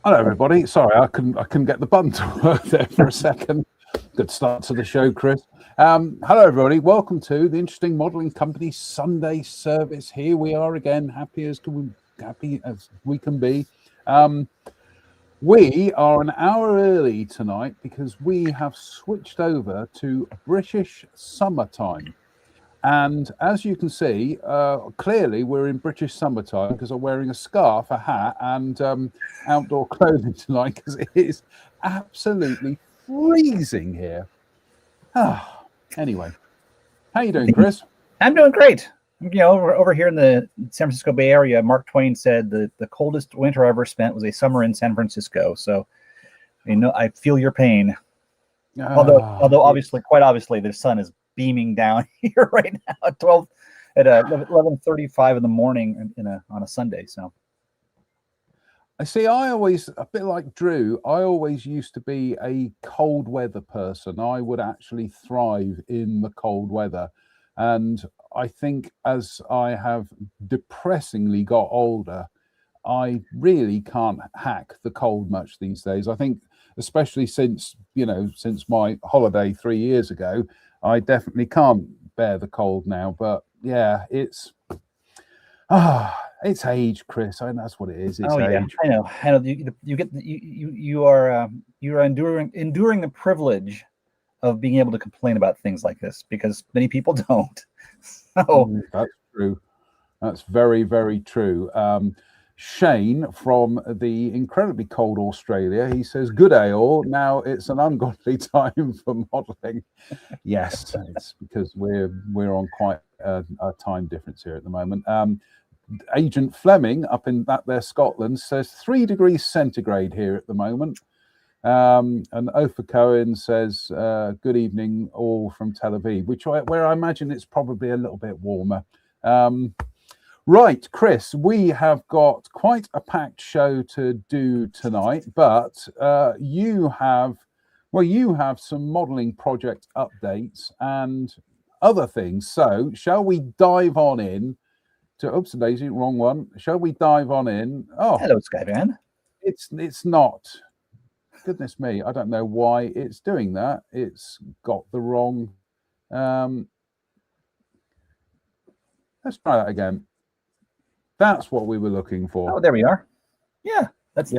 Hello, everybody. Sorry, I couldn't get the button to work there for a second. Good start to the show, Chris. Hello, everybody. Welcome to the Interesting Modelling Company Sunday service. Here we are again, happy as we can be. We are an hour early tonight because we have switched over to British summertime. And as you can see, clearly we're in British summertime because I'm wearing a scarf, a hat, and outdoor clothing tonight because it is absolutely freezing here. Anyway, how you doing, Chris? I'm doing great. You know, over here in the San Francisco Bay Area, Mark Twain said the coldest winter I ever spent was a summer in San Francisco. So, you know, I feel your pain. Although obviously, quite obviously, the sun is beaming down here right now at 11:35 in the morning on a Sunday. So I see. I always, a bit like Drew, I always used to be a cold weather person. I would actually thrive in the cold weather, and I think as I have depressingly got older, I really can't hack the cold much these days. I think, especially since my holiday 3 years ago, I definitely can't bear the cold now. But yeah, it's age, Chris. I know that's what it is. It's age. Yeah, I know. You're enduring the privilege of being able to complain about things like this because many people don't. So that's true. That's very, very true. Shane from the incredibly cold Australia, he says, "Good day all. Now it's an ungodly time for modelling." Yes, it's because we're on quite a time difference here at the moment. Agent Fleming up in Scotland says 3 degrees centigrade here at the moment. And Ophir Cohen says, "Good evening all from Tel Aviv," where I imagine it's probably a little bit warmer. Right, Chris, we have got quite a packed show to do tonight, but you have some modelling project updates and other things. So shall we dive on in to, oops, Daisy, wrong one. Shall we dive on in? Oh, hello, Skyvan. It's not. Goodness me, I don't know why it's doing that. It's got the wrong. Let's try that again. That's what we were looking for. Oh, there we are. Yeah, that's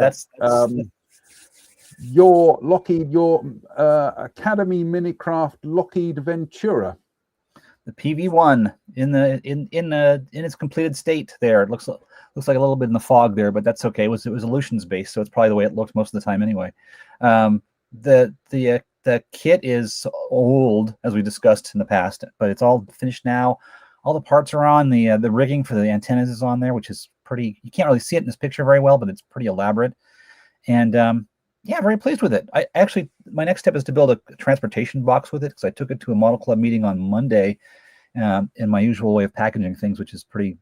your Academy Minicraft Lockheed Ventura. The PV1 in its completed state. There, it looks like a little bit in the fog there, but that's okay. It was illusions based, so it's probably the way it looked most of the time anyway. The kit is old, as we discussed in the past, but it's all finished now. All the parts are on. The rigging for the antennas is on there, which is pretty. You can't really see it in this picture very well, but it's pretty elaborate. And yeah, very pleased with it. My next step is to build a transportation box with it because I took it to a model club meeting on Monday in my usual way of packaging things, which is pretty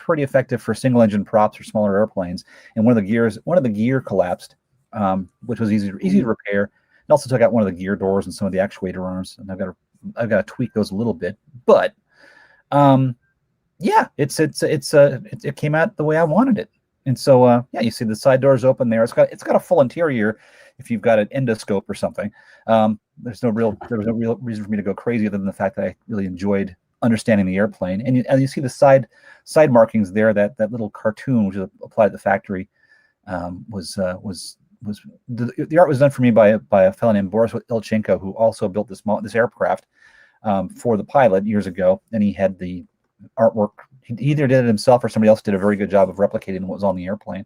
effective for single engine props or smaller airplanes. And one of the gear collapsed, which was easy to repair. It also took out one of the gear doors and some of the actuator arms, and I've got to tweak those a little bit, but. Yeah, it came out the way I wanted it, and so yeah, you see the side doors open there. It's got a full interior. If you've got an endoscope or something, there was no real reason for me to go crazy other than the fact that I really enjoyed understanding the airplane. And you see the side markings there. That little cartoon which is applied at the factory the art was done for me by a fellow named Boris Ilchenko, who also built this aircraft. For the pilot years ago, and he had the artwork. He either did it himself or somebody else did a very good job of replicating what was on the airplane.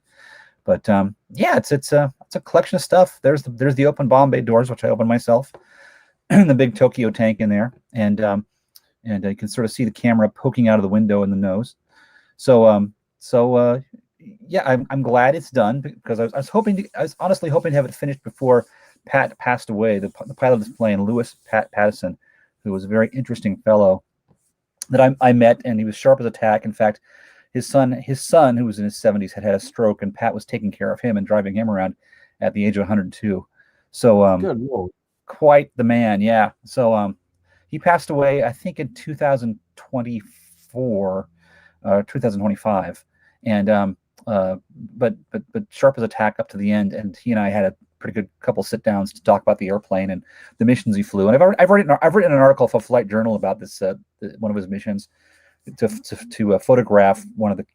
But yeah, it's a collection of stuff. There's the open bomb bay doors, which I opened myself. the big Tokyo tank in there, and you can sort of see the camera poking out of the window in the nose. So yeah, I'm glad it's done, because I was honestly hoping to have it finished before Pat passed away. The pilot of this plane, Lewis Pattison, who was a very interesting fellow that I met, and he was sharp as a tack. In fact, his son, who was in his 70s, had a stroke, and Pat was taking care of him and driving him around at the age of 102. So Good Lord. quite the man, yeah. So he passed away, I think, in 2024, 2025. And but sharp as a tack up to the end. And he and I had a pretty good couple sit downs to talk about the airplane and the missions he flew. And I've written an article for Flight Journal about this, one of his missions to photograph one of the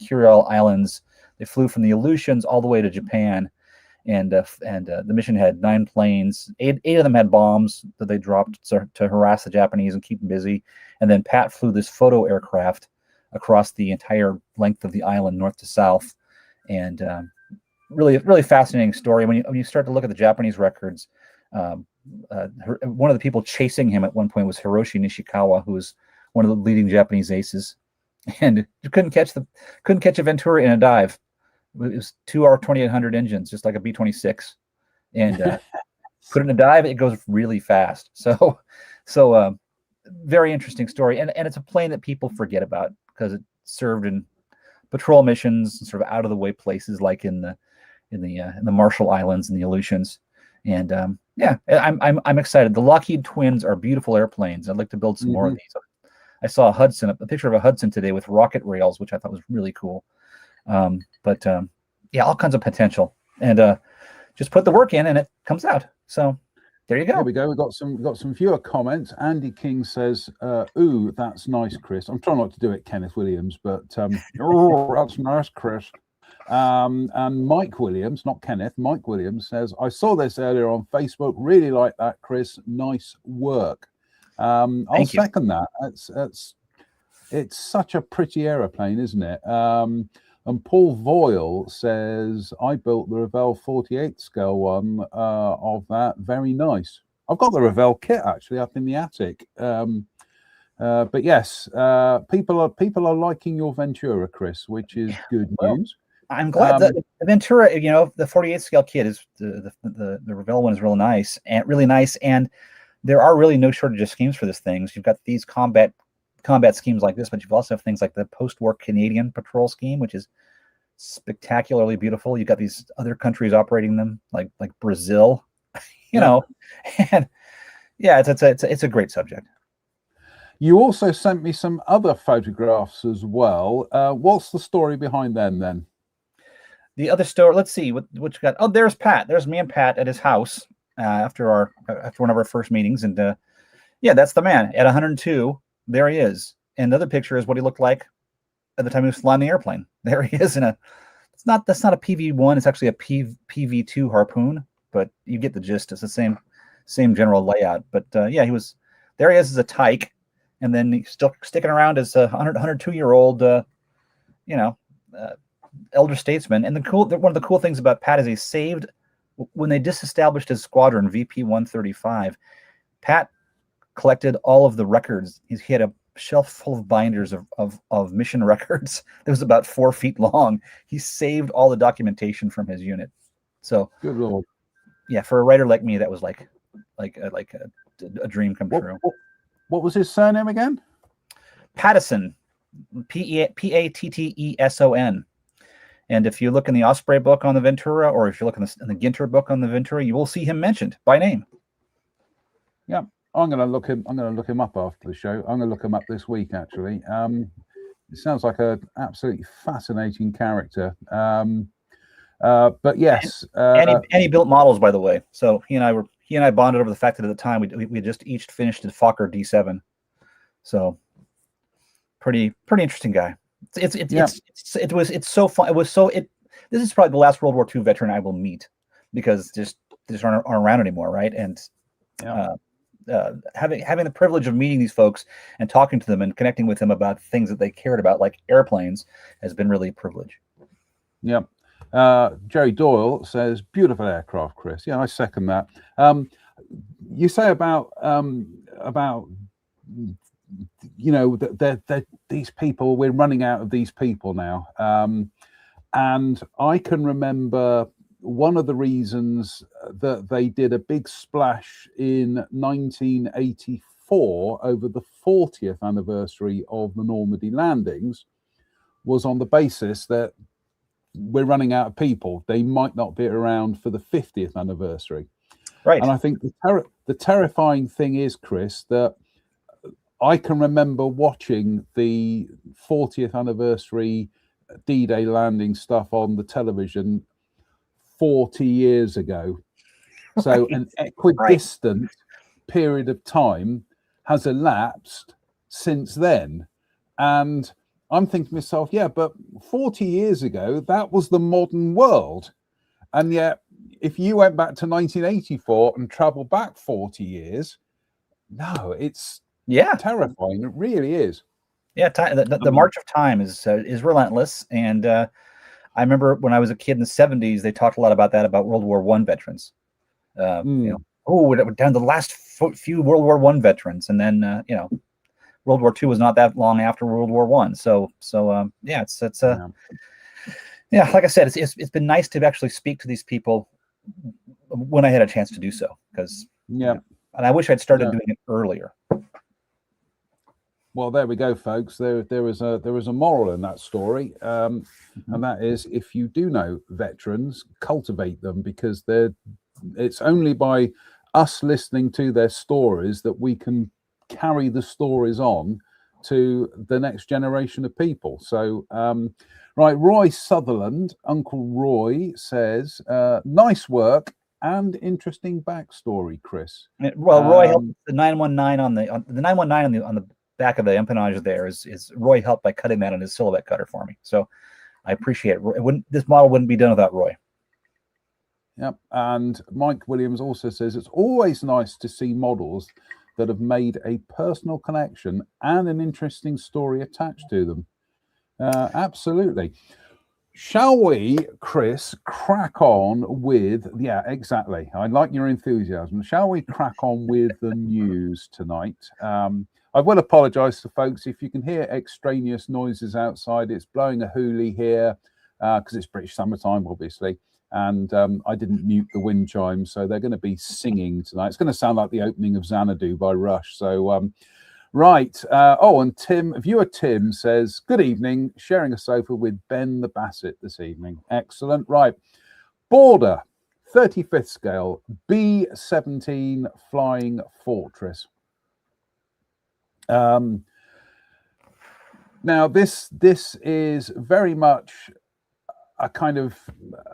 Kuril Islands. They flew from the Aleutians all the way to Japan, and the mission had 9 planes. Eight of them had bombs that they dropped to harass the Japanese and keep them busy. And then Pat flew this photo aircraft across the entire length of the island, north to south, and really fascinating story. When you start to look at the Japanese records, one of the people chasing him at one point was Hiroshi Nishikawa, who was one of the leading Japanese aces, and you couldn't catch a Ventura in a dive. It was 2 R2800 engines, just like a B-26, and put it in a dive, it goes really fast. So very interesting story, and it's a plane that people forget about because it served in patrol missions, sort of out of the way places like in the Marshall Islands and the Aleutians. And yeah, I'm excited. The Lockheed twins are beautiful airplanes. I'd like to build some more of these. I saw a picture of a Hudson today with rocket rails, which I thought was really cool. But yeah, all kinds of potential, and just put the work in and it comes out. So there you go. There we go. We've got some viewer comments. Andy King says, ooh, that's nice, Chris. I'm trying not to do it, Kenneth Williams, but oh, that's nice, Chris. And Mike Williams, not Kenneth, Mike Williams says, I saw this earlier on Facebook. Really like that, Chris. Nice work. I'll second that. It's such a pretty aeroplane, isn't it? And Paul Voyle says, I built the Revell 48 scale one of that. Very nice. I've got the Revell kit actually up in the attic. But yes, people are liking your Ventura, Chris, which is good news. I'm glad the Ventura, the 48 scale kit is the Revell one is really nice, and there are really no shortage of schemes for this thing. So you've got these combat schemes like this, but you've also have things like the post-war Canadian patrol scheme, which is spectacularly beautiful. You've got these other countries operating them, like Brazil, know, and yeah, it's a great subject. You also sent me some other photographs as well. What's the story behind them then? The other story, let's see what you got. Oh, there's Pat. There's me and Pat at his house after one of our first meetings, and yeah, that's the man at 102. There he is. And another picture is what he looked like at the time he was flying the airplane. There he is that's not a PV-1. It's actually a PV-2 Harpoon, but you get the gist. It's the same general layout. But yeah, there he is as a tyke, and then he's still sticking around as a 102-year-old, elder statesman. And one of the cool things about Pat is he saved, when they disestablished his squadron, VP-135, Pat collected all of the records. He had a shelf full of binders of mission records that was about 4 feet long. He saved all the documentation from his unit. So good Lord. Yeah, for a writer like me, that was like a dream come true. What was his surname again? Pattison, Patteson. And if you look in the Osprey book on the Ventura, or if you look in the Ginter book on the Ventura, you will see him mentioned by name. Yeah, I'm going to look him up after the show. I'm going to look him up this week, actually. It sounds like an absolutely fascinating character. But yes, and he built models, by the way. So he and I bonded over the fact that at the time we had just each finished a Fokker D7. So pretty interesting guy. It's so fun. This is probably the last World War II veteran I will meet, because just aren't around anymore, right? And having the privilege of meeting these folks and talking to them and connecting with them about things that they cared about, like airplanes, has been really a privilege. Yeah. Jerry Doyle says, beautiful aircraft, Chris. Yeah, I second that. you say about that these people, we're running out of these people now, and I can remember one of the reasons that they did a big splash in 1984 over the 40th anniversary of the Normandy landings was on the basis that we're running out of people. They might not be around for the 50th anniversary. Right. And I think the terrifying thing is, Chris, that I can remember watching the 40th anniversary D-Day landing stuff on the television 40 years ago. So an equidistant period of time has elapsed since then. And I'm thinking to myself, yeah, but 40 years ago, that was the modern world. And yet, if you went back to 1984 and traveled back 40 years, no, it's terrifying. It really is. Yeah, the march of time is relentless. And I remember when I was a kid in the 70s, they talked a lot about that, about World War I veterans. You know, down to the last few World War I veterans, and then you know, World War II was not that long after World War I. So yeah, it's yeah, like I said, it's been nice to actually speak to these people when I had a chance to do so, because and I wish I'd started doing it earlier. Well, there we go, folks. There is a moral in that story, and that is, if you do know veterans, cultivate them, because it's only by us listening to their stories that we can carry the stories on to the next generation of people. So, right, Roy Sutherland, Uncle Roy says, nice work and interesting backstory, Chris. Well, Roy helped the 919 on the back of the empennage there is Roy helped by cutting that on his silhouette cutter for me. So I appreciate it. This model wouldn't be done without Roy. Yep. And Mike Williams also says it's always nice to see models that have made a personal connection and an interesting story attached to them. Absolutely. Shall we, Chris, crack on with, exactly. I like your enthusiasm. Shall we crack on with the news tonight? I will apologise to folks if you can hear extraneous noises outside. It's blowing a hoolie here because it's British summertime, obviously. And I didn't mute the wind chimes, so they're going to be singing tonight. It's going to sound like the opening of Xanadu by Rush. So, right. And viewer Tim says, good evening, sharing a sofa with Ben the Basset this evening. Excellent. Right. Border, 35th scale, B-17 Flying Fortress. Now, this is very much a kind of,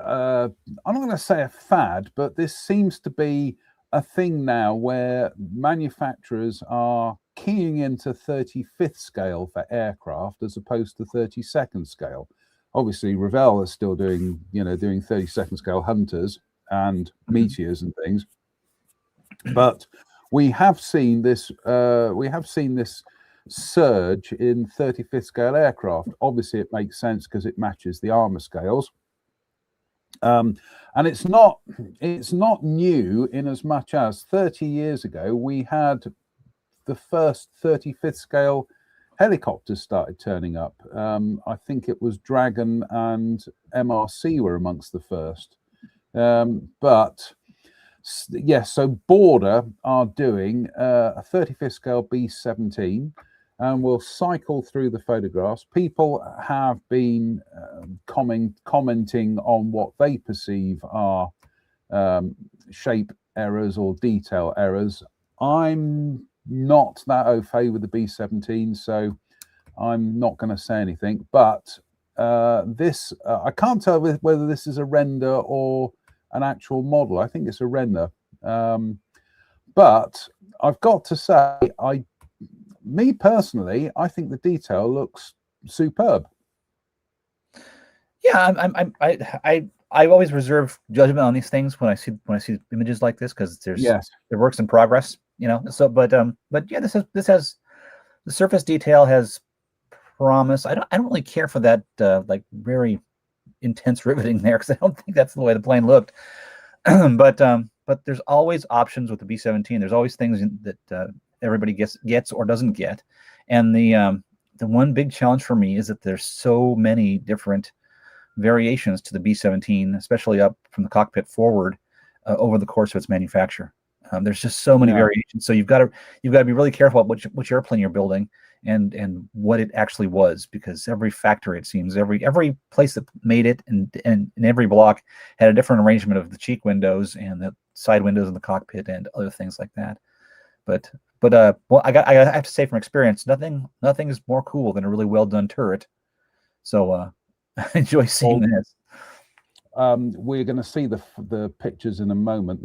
I'm not going to say a fad, but this seems to be a thing now where manufacturers are keying into 35th scale for aircraft as opposed to 32nd scale. Obviously, Revell is still doing 32nd scale Hunters and Meteors and things, but we have seen this surge in 35th scale aircraft. Obviously, it makes sense because it matches the armor scales, and it's not new in as much as 30 years ago we had the first 35th scale helicopters started turning up. I think it was Dragon and MRC were amongst the first, but yes, so Border are doing a 35th scale B-17, and we'll cycle through the photographs. People have been commenting on what they perceive are shape errors or detail errors. I'm not that au fait with the B-17, so I'm not going to say anything. But I can't tell whether this is a render or an actual model. I think it's a render, but I've got to say, me personally, I think the detail looks superb. Yeah, I always reserve judgment on these things when I see images like this, because they're works in progress, So, but yeah, this has the surface detail has promise. I don't really care for that like very intense riveting there, because I don't think that's the way the plane looked. but but there's always options with the B-17. There's always things that everybody gets or doesn't get. And the one big challenge for me is that there's so many different variations to the B-17, especially up from the cockpit forward over the course of its manufacture. There's just so many variations. So you've got to be really careful about which airplane you're building and what it actually was, because every factory, it seems, every place that made it and in every block had a different arrangement of the cheek windows and the side windows in the cockpit and other things like that. But well, I have to say from experience, nothing is more cool than a really well done turret. So I enjoy seeing this. We're going to see the pictures in a moment.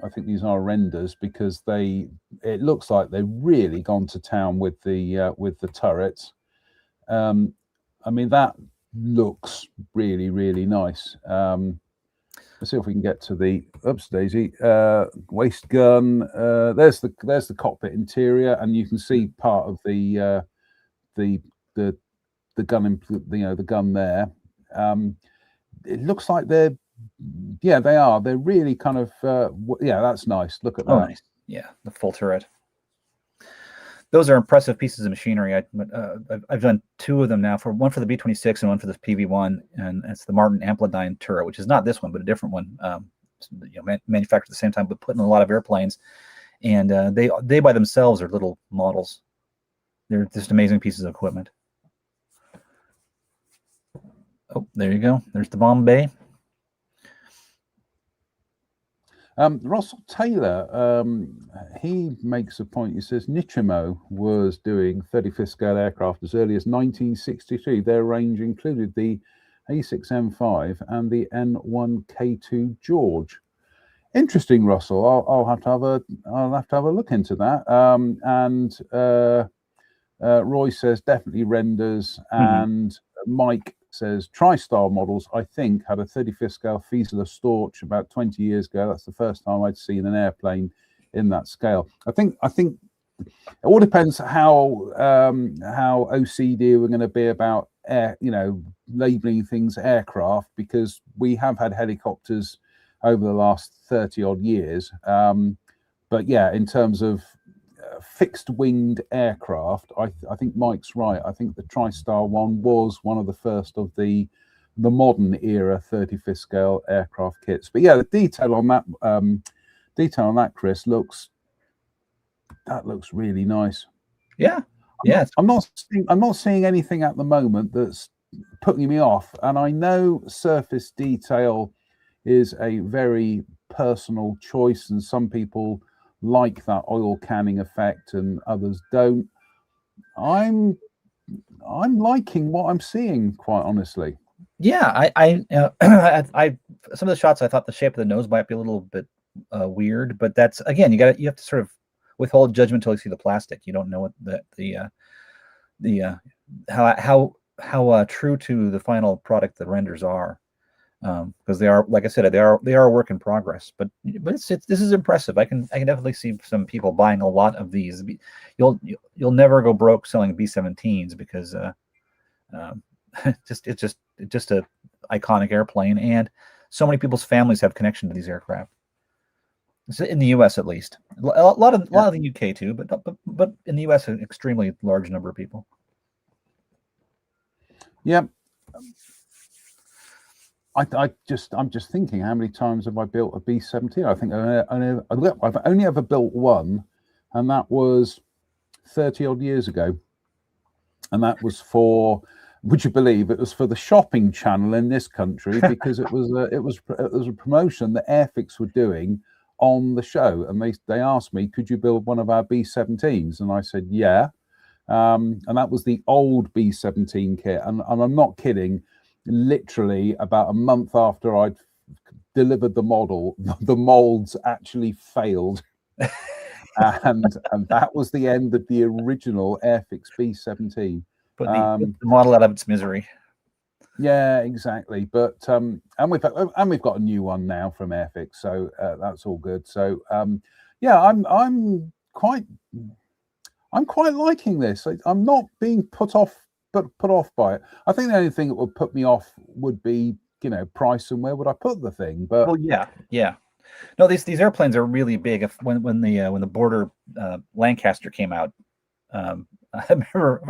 I think these are renders, because it looks like they've really gone to town with the turrets. I mean, that looks really, really nice. Let's see if we can get to the daisy waist gun. There's the cockpit interior, and you can see part of the gun, the gun there. It looks like they are. They're really kind of that's nice. Look at that. Nice. Yeah, the full turret. Those are impressive pieces of machinery. I've done two of them now, one for the B-26 and one for the PV-1, and it's the Martin Ampledyne turret, which is not this one, but a different one. Manufactured at the same time, but put in a lot of airplanes, and they by themselves are little models. They're just amazing pieces of equipment. Oh, there you go. There's the bomb bay. Russell Taylor, he makes a point. He says Nichimo was doing 35th scale aircraft as early as 1963. Their range included the A6M5 and the N1K2 George. Interesting, Russell. I'll have to have a look into that. Roy says definitely renders, and Mike says TriStar models, I think, had a 35th scale Fieseler Storch about 20 years ago. That's the first time I'd seen an airplane in that scale. I think it all depends how OCD we're going to be about labeling things aircraft, because we have had helicopters over the last 30 odd years. But yeah, in terms of fixed winged aircraft, I think Mike's right. I think the TriStar one was one of the first of the modern era 35th scale aircraft kits. But yeah, the detail on that, Chris, looks really nice. Yeah. I'm not seeing anything at the moment that's putting me off, and I know surface detail is a very personal choice, and some people like that oil canning effect and others don't. I'm liking what I'm seeing, quite honestly. Yeah, I some of the shots, I thought the shape of the nose might be a little bit weird, but that's, again, you have to sort of withhold judgment until you see the plastic. You don't know what how true to the final product the renders are. Because they are, like I said, they are a work in progress. But this is impressive. I can definitely see some people buying a lot of these. You'll never go broke selling B-17s, because it's just a iconic airplane, and so many people's families have connection to these aircraft. In the U.S. at least, a lot of the U.K. too, but in the U.S. an extremely large number of people. Yeah. I'm just thinking, how many times have I built a B-17? I think I've only ever built one, and that was 30 odd years ago. And that was for, would you believe, it was for the shopping channel in this country, because it was a promotion that Airfix were doing on the show, and they asked me, could you build one of our B-17s? And I said, yeah. And that was the old B-17 kit, and I'm not kidding. Literally about a month after I'd delivered the model, the molds actually failed, and that was the end of the original Airfix B-17. Put the model out of its misery. Yeah, exactly. But and we've got a new one now from Airfix, so that's all good. So yeah, I'm quite liking this. I'm not being put off by it. I think the only thing that would put me off would be, price and where would I put the thing. But well, yeah. No, these airplanes are really big. When the Border Lancaster came out, I remember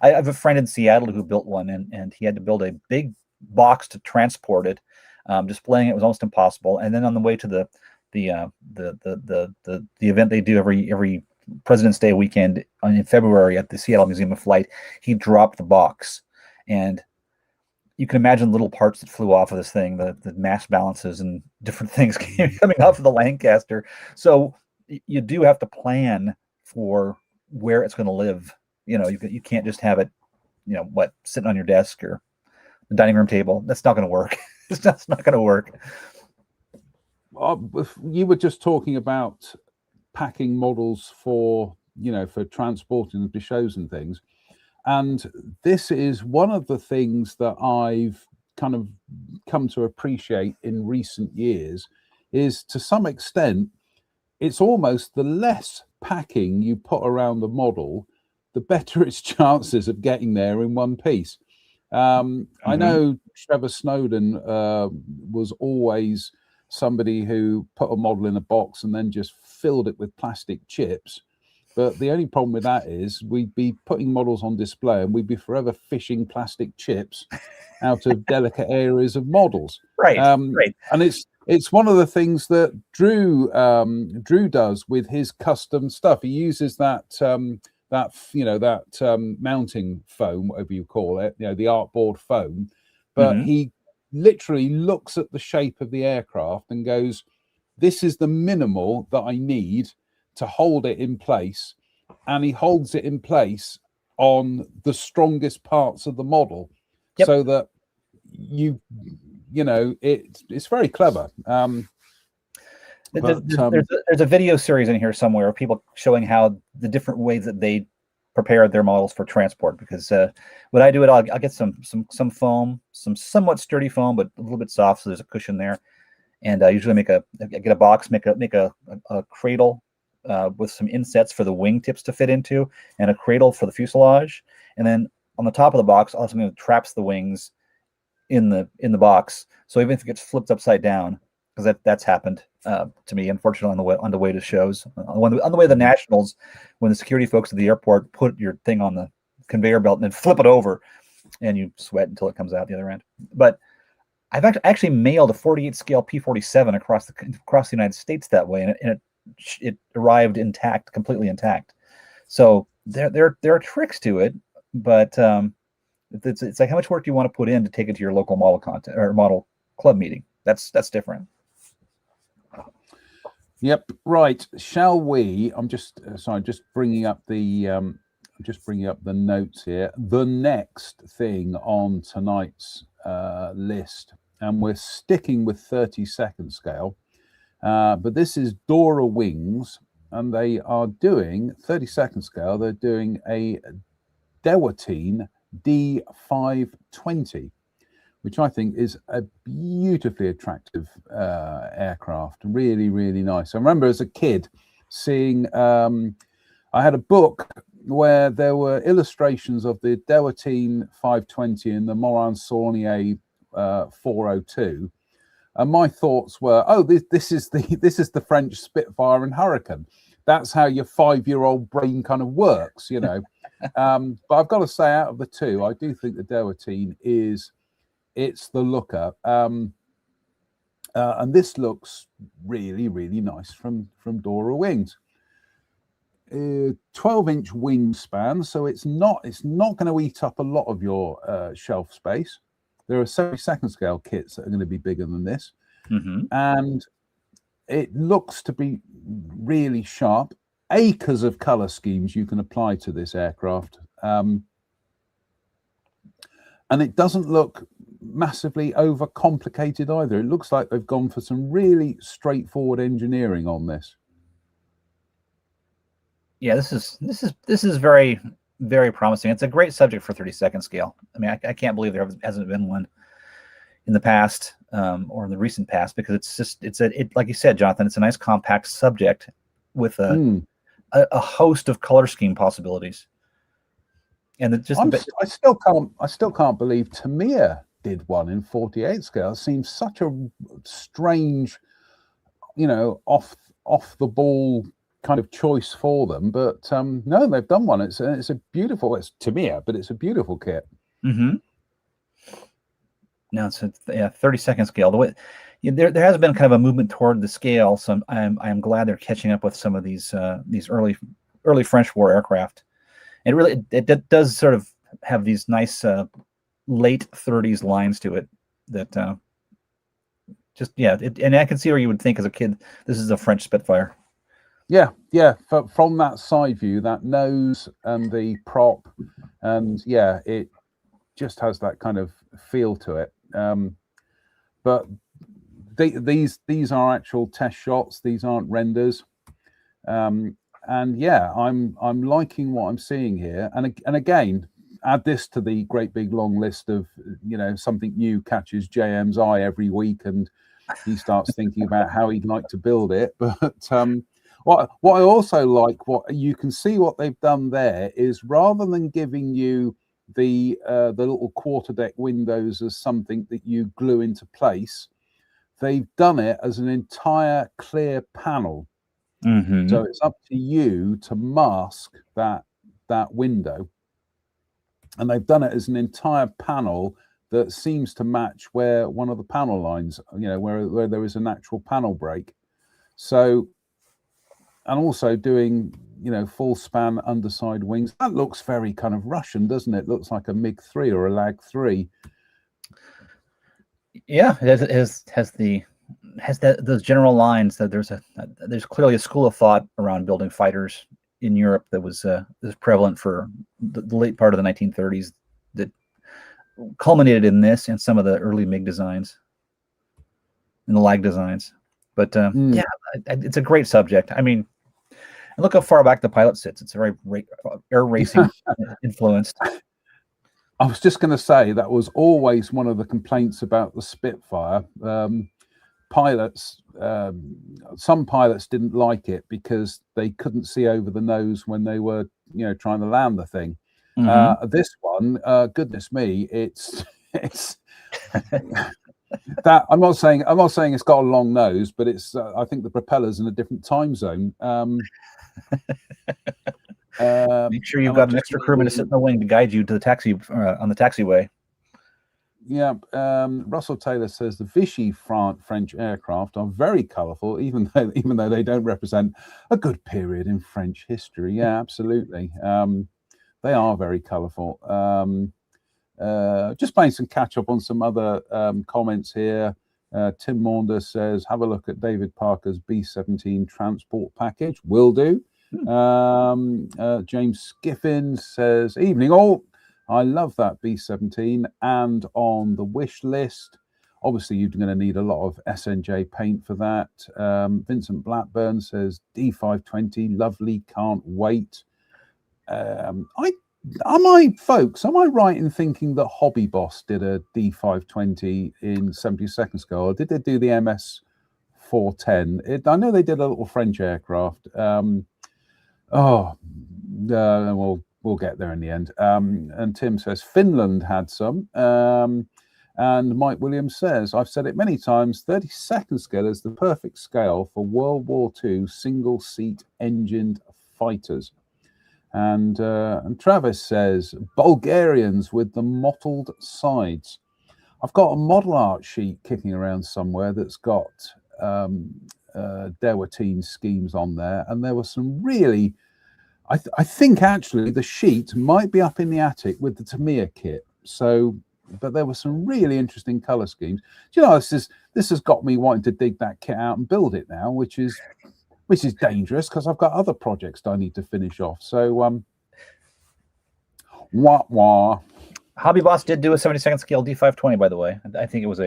I have a friend in Seattle who built one, and he had to build a big box to transport it. Displaying it was almost impossible. And then on the way to the event they do every President's Day weekend in February at the Seattle Museum of Flight, he dropped the box, and you can imagine little parts that flew off of this thing, the mass balances and different things coming off of the Lancaster. So you do have to plan for where it's going to live. You can't just have it, sitting on your desk or the dining room table. That's not going to work. That's not going to work. You were just talking about packing models for transporting them to shows and things. And this is one of the things that I've kind of come to appreciate in recent years is, to some extent, it's almost the less packing you put around the model, the better its chances of getting there in one piece. I know Trevor Snowden was always somebody who put a model in a box and then just filled it with plastic chips. But the only problem with that is we'd be putting models on display and we'd be forever fishing plastic chips out of delicate areas of models. Right. And it's one of the things that Drew does with his custom stuff. He uses that mounting foam, whatever you call it, the artboard foam, but he literally looks at the shape of the aircraft and goes, this is the minimal that I need to hold it in place, and he holds it in place on the strongest parts of the model. Yep. So that it's very clever. There's a video series in here somewhere of people showing how the different ways that they prepare their models for transport. Because when I do it, I'll get some foam, some somewhat sturdy foam, but a little bit soft, so there's a cushion there. And I usually get a box, make a cradle with some insets for the wingtips to fit into, and a cradle for the fuselage. And then on the top of the box, I'll have something that traps the wings in the box. So even if it gets flipped upside down, because that's happened to me, unfortunately, on the way to shows, on the way to the Nationals, when the security folks at the airport put your thing on the conveyor belt and then flip it over, and you sweat until it comes out the other end. But I've actually mailed a 48 scale P-47 across the United States that way, and it arrived intact, completely intact. So there are tricks to it, but it's like, how much work do you want to put in to take it to your local model club meeting? That's different. Yep. Right. Shall we? I'm just bringing up the notes here. The next thing on tonight's list, and we're sticking with 32nd scale, but this is Dora wings, and they are doing 32nd scale. They're doing a Dewatine D520, which I think is a beautifully attractive aircraft. Really, really nice. I remember as a kid seeing, I had a book where there were illustrations of the Dewatine 520 and the Morin-Saulnier 402. And my thoughts were, oh, this is the French Spitfire and Hurricane. That's how your 5-year-old brain kind of works, But I've got to say, out of the two, I do think the Dewatine it's the looker. And this looks really, really nice from Dora Wings. 12-inch wingspan, so it's not going to eat up a lot of your shelf space. There are 72nd scale kits that are going to be bigger than this, and it looks to be really sharp. Acres of color schemes you can apply to this aircraft, and it doesn't look massively overcomplicated either. It looks like they've gone for some really straightforward engineering on this. Yeah, this is very, very promising. It's a great subject for 32nd scale. I mean, I can't believe there hasn't been one in the past or in the recent past, because it's like you said, Jonathan, it's a nice compact subject with a host of color scheme possibilities. And I still can't believe Tamiya did one in 48 scale. It seems such a strange off the ball kind of choice for them, but no, they've done one. It's a beautiful. It's Tamiya, but it's a beautiful kit. Mm-hmm. No, it's 30-second scale. The way there has been kind of a movement toward the scale, so I'm glad they're catching up with some of these early French War aircraft. And really, it does sort of have these nice late 30s lines to it that and I can see where you would think as a kid this is a French Spitfire. Yeah. From that side view, that nose and the prop, and it just has that kind of feel to it. But these are actual test shots. These aren't renders. And I'm liking what I'm seeing here. And again, add this to the great big long list of something new catches JM's eye every week, and he starts thinking about how he'd like to build it. But what I also like, what you can see what they've done there is, rather than giving you the little quarterdeck windows as something that you glue into place, they've done it as an entire clear panel. Mm-hmm. So it's up to you to mask that window, and they've done it as an entire panel that seems to match where one of the panel lines, where there is a natural panel break. So, and also doing full span underside wings. That looks very kind of Russian, doesn't it? Looks like a MiG-3 or a Lag-3. Yeah, it has those general lines that there's clearly a school of thought around building fighters in Europe that was prevalent for the late part of the 1930s that culminated in this and some of the early MiG designs and the Lag designs. But it's a great subject. I mean, and look how far back the pilot sits. It's very air racing influenced. I was just going to say that was always one of the complaints about the Spitfire. Pilots, some pilots didn't like it because they couldn't see over the nose when they were, trying to land the thing. Mm-hmm. This one, goodness me, it's that I'm not saying it's got a long nose, but it's I think the propeller's in a different time zone. Make sure you've got an extra crewman to sit in the wing to guide you to the taxi on the taxiway. Yeah, Russell Taylor says the Vichy French aircraft are very colourful, even though they don't represent a good period in French history. Yeah, absolutely. They are very colourful. Just playing some catch up on some other comments here. Tim Maunder says, have a look at David Parker's B-17 transport package. Will do. James Skiffin says, evening all. I love that B-17 and on the wish list. Obviously, you're going to need a lot of SNJ paint for that. Vincent Blackburn says, D520, lovely, can't wait. Am I right in thinking that Hobby Boss did a D520 in 72nd scale, or did they do the MS 410? I know they did a little French aircraft. We'll get there in the end. And Tim says Finland had some. And Mike Williams says, I've said it many times, 32nd scale is the perfect scale for World War II single-seat engined fighters. And Travis says, Bulgarians with the mottled sides. I've got a model art sheet kicking around somewhere that's got Dewatine schemes on there. And there were some really... I think actually the sheet might be up in the attic with the Tamiya kit. So, but there were some really interesting color schemes. Do you know, this has got me wanting to dig that kit out and build it now, which is dangerous because I've got other projects that I need to finish off. So, wah. Hobby Boss did do a 72nd scale D520, by the way. I think it was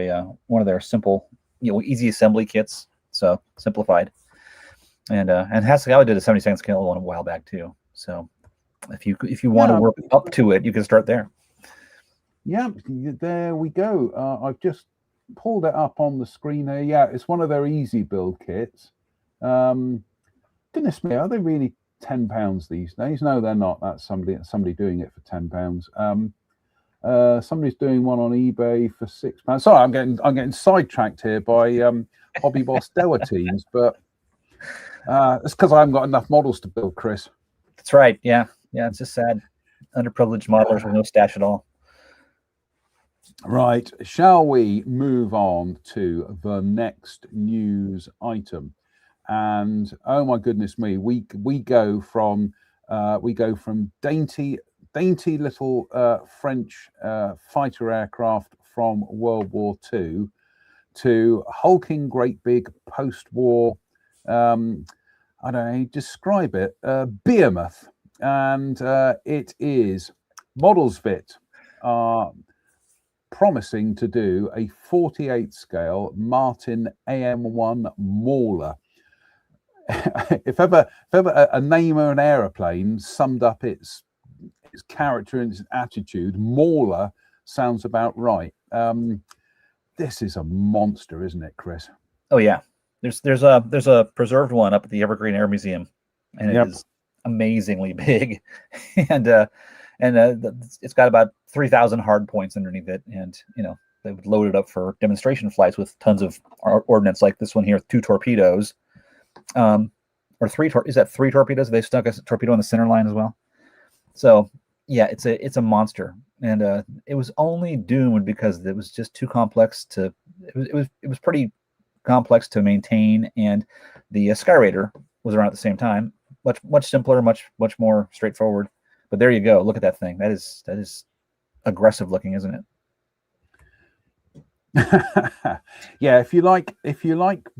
one of their simple, easy assembly kits. So simplified. And Hasegawa did a 72nd scale one a while back too. So if you want to work up to it, you can start there. Yeah, there we go. I've just pulled it up on the screen here. Yeah, it's one of their easy build kits. Goodness me, are they really £10 these days? No, they're not. That's somebody doing it for £10. Somebody's doing one on eBay for £6. Sorry, I'm getting sidetracked here by Hobby Boss Dora teams, but it's because I haven't got enough models to build, Chris. That's right. Yeah. It's just sad. Underprivileged modelers with no stash at all. Right. Shall we move on to the next news item? And oh my goodness me, we go from dainty little French fighter aircraft from World War II to hulking great big post-war, I don't know, describe it, behemoth. And it is Modelsvit are promising to do a 48 scale Martin AM1 Mauler. if ever a name of an aeroplane summed up its character and its attitude, Mauler sounds about right. This is a monster, isn't it, Chris? Oh yeah, there's a preserved one up at the Evergreen Air Museum, and it is amazingly big, and it's got about 3,000 hard points underneath it, and they would load it up for demonstration flights with tons of ordnance, like this one here with 2 torpedoes. Or 3 is that 3 torpedoes? They stuck a torpedo on the center line as well. So yeah, it's a monster, and it was only doomed because it was just too complex to. It was pretty complex to maintain, and the Skyraider was around at the same time, much simpler, much more straightforward. But there you go. Look at that thing. That is aggressive looking, isn't it? Yeah, if you like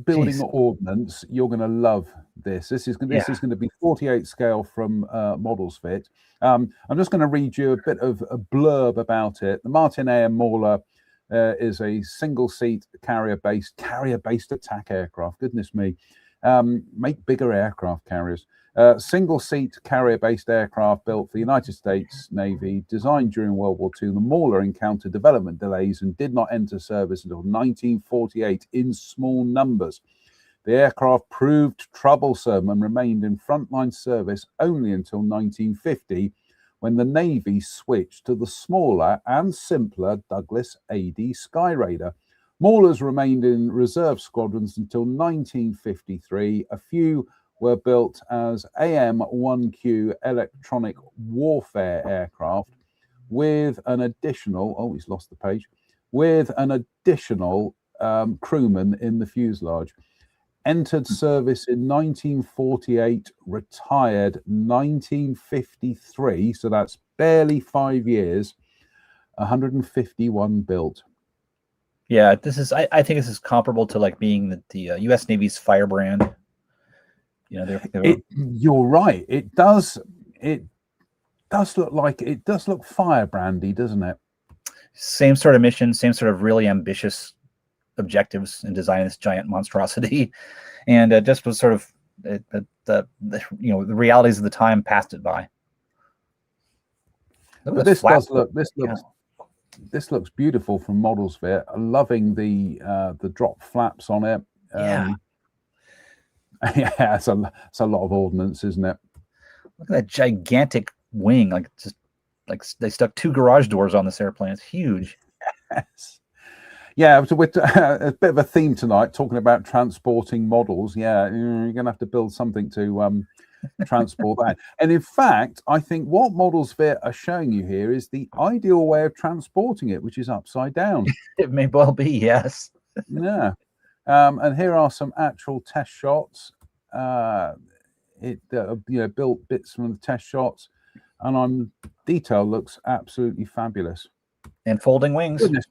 building ordnance, you're going to love this. This is going to be 48 scale from Modelsvit. I'm just going to read you a bit of a blurb about it. The Martin AM Mauler is a single-seat carrier-based attack aircraft. Goodness me, make bigger aircraft carriers. Single-seat carrier-based aircraft built for the United States Navy, designed during World War II. The Mauler encountered development delays and did not enter service until 1948 in small numbers. The aircraft proved troublesome and remained in frontline service only until 1950, when the Navy switched to the smaller and simpler Douglas AD Skyraider. Maulers remained in reserve squadrons until 1953. A few were built as AM-1Q electronic warfare aircraft with an additional, crewman in the fuselage. Entered service in 1948, retired 1953, so that's barely 5 years, 151 built. Yeah, I think this is comparable to like being the U.S. Navy's Firebrand. You're right. It does look firebrandy, doesn't it? Same sort of mission, same sort of really ambitious objectives in designing this giant monstrosity, and just was sort of the realities of the time passed it by. This looks beautiful from Modelsvit. I'm loving the drop flaps on it. Yeah, it's a lot of ordnance, isn't it? Look at that gigantic wing! Like they stuck 2 garage doors on this airplane. It's huge. Yes. Yeah, so with a bit of a theme tonight, talking about transporting models. Yeah, you're going to have to build something to transport that. And in fact, I think what Modelsvit are showing you here is the ideal way of transporting it, which is upside down. It may well be, yes. Yeah. And here are some actual test shots. Built bits from the test shots, and detail looks absolutely fabulous. And folding wings. Goodness.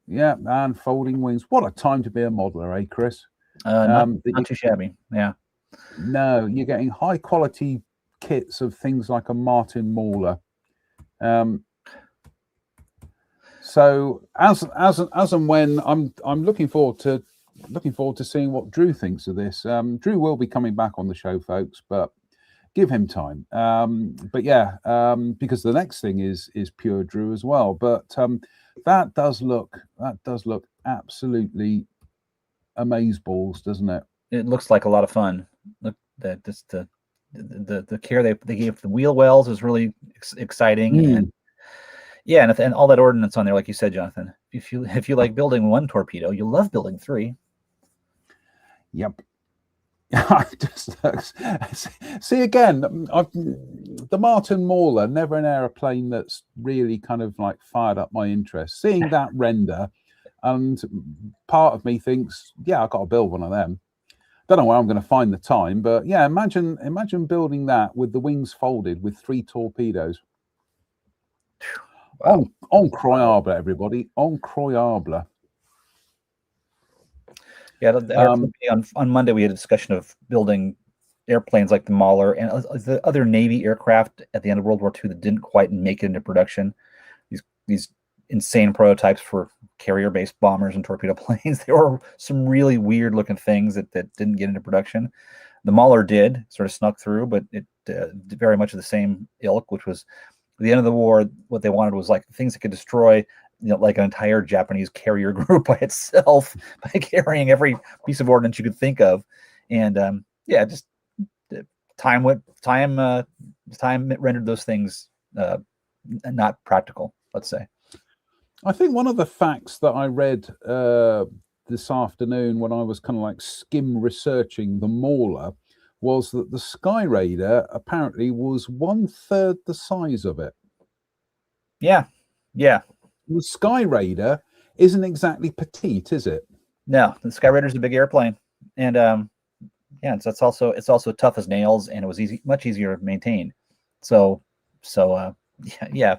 Yeah, and folding wings. What a time to be a modeler, eh, Chris? Not too shabby. Yeah. No, you're getting high quality kits of things like a Martin Mauler. So as and when I'm looking forward to seeing what Drew thinks of this. Drew will be coming back on the show, folks, but give him time. But yeah, because the next thing is pure Drew as well. But that does look absolutely amazeballs, doesn't it? It looks like a lot of fun. Look, that just the care they gave the wheel wells is really exciting, and Yeah, and all that ordnance on there, like you said, Jonathan. If you like building one torpedo, you'll love building 3. Yep. I just see again. The Martin Mauler, never an aeroplane that's really kind of like fired up my interest. Seeing that render, and part of me thinks, yeah, I've got to build one of them. Don't know where I'm going to find the time, but yeah, imagine building that with the wings folded with 3 torpedoes. Wow. On Croyable, everybody, on Croyable. Yeah, on Monday we had a discussion of building airplanes like the Mauler and the other Navy aircraft at the end of World War II that didn't quite make it into production. These insane prototypes for carrier-based bombers and torpedo planes. There were some really weird-looking things that didn't get into production. The Mauler did, sort of snuck through, but it very much of the same ilk, which was at the end of the war, what they wanted was like things that could destroy, like an entire Japanese carrier group by itself by carrying every piece of ordnance you could think of. And yeah, just time rendered those things not practical, let's say. I think one of the facts that I read this afternoon when I was kind of like skim researching the Mauler was that the Sky Raider apparently was 1/3 the size of it. Yeah. The Sky Raider isn't exactly petite, is it? No, the Sky Raider is a big airplane, and yeah, it's also tough as nails, and it was much easier to maintain. So yeah.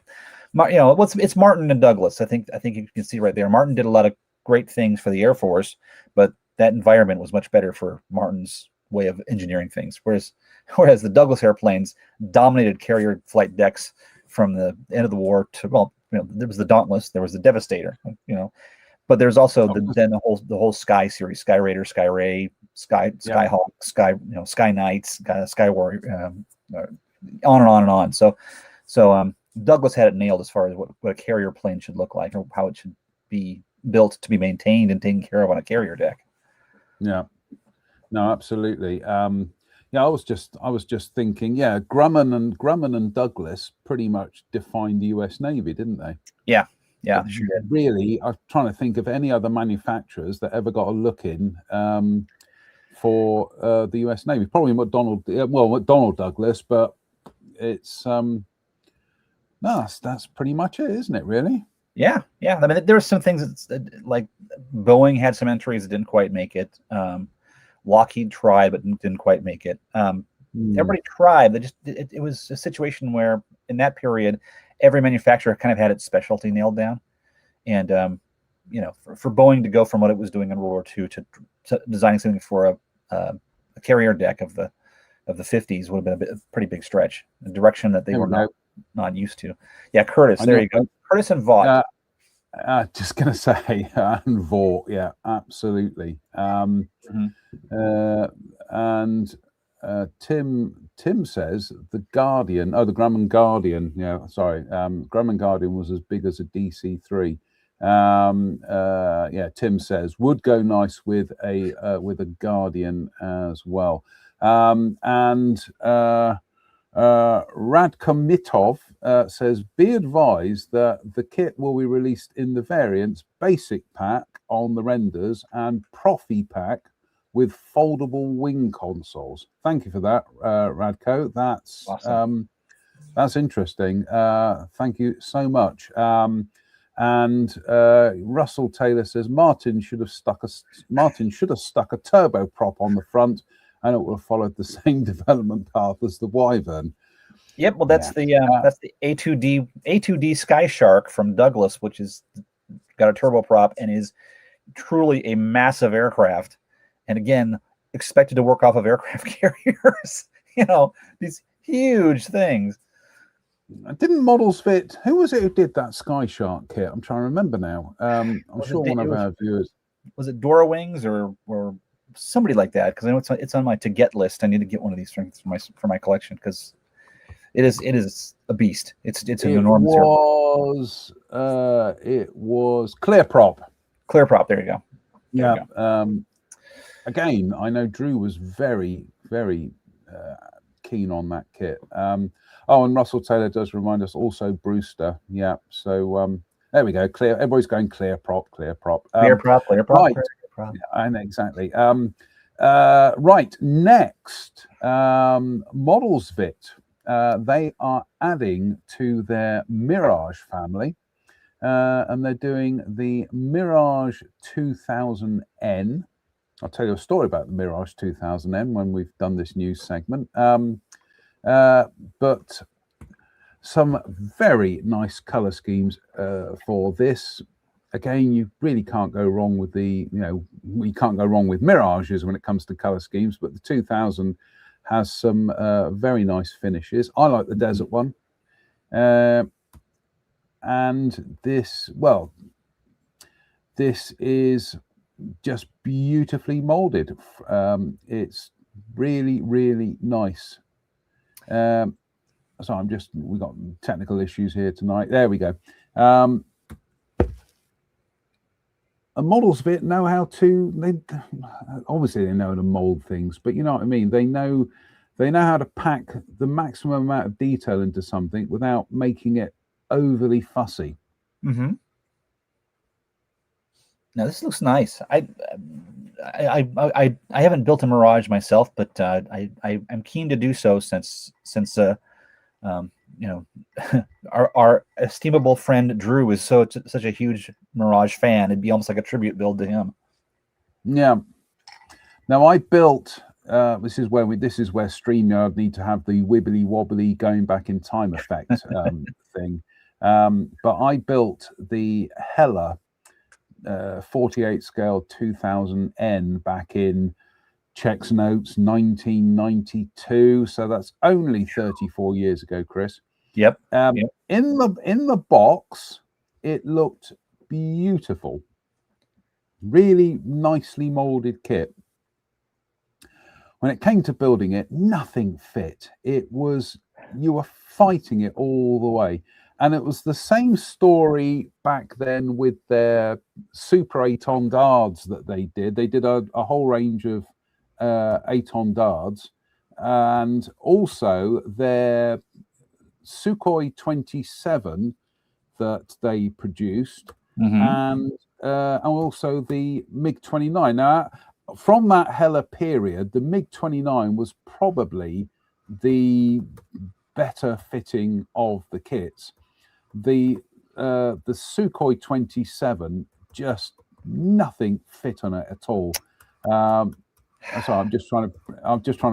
It's Martin and Douglas. I think you can see right there. Martin did a lot of great things for the Air Force, but that environment was much better for Martin's way of engineering things. Whereas the Douglas airplanes dominated carrier flight decks from the end of the war to, there was the Dauntless, there was the Devastator, but there's also the whole Sky series, Sky Raider, Sky Ray, Skyhawk, Sky Knights, Sky Warrior, on and on and on. So Douglas had it nailed as far as what a carrier plane should look like, or how it should be built to be maintained and taken care of on a carrier deck. Yeah, no, absolutely. I was just thinking, yeah, Grumman and Douglas pretty much defined the U.S. Navy, didn't they? Yeah, sure did. Really, I'm trying to think of any other manufacturers that ever got a look in for the U.S. Navy. Probably McDonnell Douglas, but it's that's pretty much it, isn't it? Really? Yeah. I mean, there were some things that, like Boeing had some entries that didn't quite make it. Lockheed tried, but didn't quite make it. Everybody tried. It was a situation where, in that period, every manufacturer kind of had its specialty nailed down. And for Boeing to go from what it was doing in World War II to designing something for a carrier deck of the 50s would have been a pretty big stretch. A direction that they were not used to. Yeah, Curtis. There you go. Curtis and Vought. Just gonna say, and Vought. Yeah, absolutely. And Tim says the Guardian. Oh, the Grumman Guardian. Yeah, sorry. Grumman Guardian was as big as a DC-3. Yeah, Tim says would go nice with a Guardian as well. Radkomitov says, be advised that the kit will be released in the variants basic pack on the renders and Profi pack with foldable wing consoles. Thank you for that, Radko. That's awesome. That's interesting. Thank you so much. And Russell Taylor says Martin should have stuck a turboprop on the front, and it will have followed the same development path as the Wyvern. Yep, well, that's the A2D Sky Shark from Douglas, which is got a turboprop and is truly a massive aircraft. And again, expected to work off of aircraft carriers. These huge things. Didn't models fit? Who was it who did that Sky Shark kit? I'm trying to remember now. I'm sure one of our viewers. Was it Dora Wings or somebody like that? Because I know it's on my to get list. I need to get one of these things for my collection because it is a beast. It's an enormous. It was Clearprop. Clearprop. There you go. There you go. Again, I know Drew was very, very keen on that kit. Oh, and Russell Taylor does remind us also Brewster. Yeah. So there we go. Clear. Everybody's going clear prop, clear prop. Clear prop, clear prop, right. clear prop. And exactly. Right. Next, Modelsvit. They are adding to their Mirage family. And they're doing the Mirage 2000N. I'll tell you a story about the Mirage 2000N when we've done this news segment. But some very nice color schemes for this. Again, you really can't go wrong with we can't go wrong with Mirages when it comes to color schemes, but the 2000 has some very nice finishes. I like the desert one. And this is just beautifully molded. It's really, really nice. So we've got technical issues here tonight. There we go. And Modelsvit know how to, obviously they know how to mold things, but you know what I mean? They know how to pack the maximum amount of detail into something without making it overly fussy. Mm-hmm. Now this looks nice. I haven't built a Mirage myself, but I'm keen to do so since our estimable friend Drew is such a huge Mirage fan. It'd be almost like a tribute build to him. Yeah. Now I built. This is where StreamYard need to have the wibbly wobbly going back in time effect thing. But I built the Hella 48 scale 2000N back in checks notes 1992. So that's only 34 years ago, Chris. Yep. In the box, it looked beautiful. Really nicely molded kit. When it came to building it, nothing fit. You were fighting it all the way. And it was the same story back then with their Super 8-on dards that they did. They did a whole range of 8-on dards, and also their Sukhoi 27 that they produced, and also the MiG-29. Now, from that Hella period, the MiG-29 was probably the better fitting of the kits. The Sukhoi 27, just nothing fit on it at all. Sorry, I'm just trying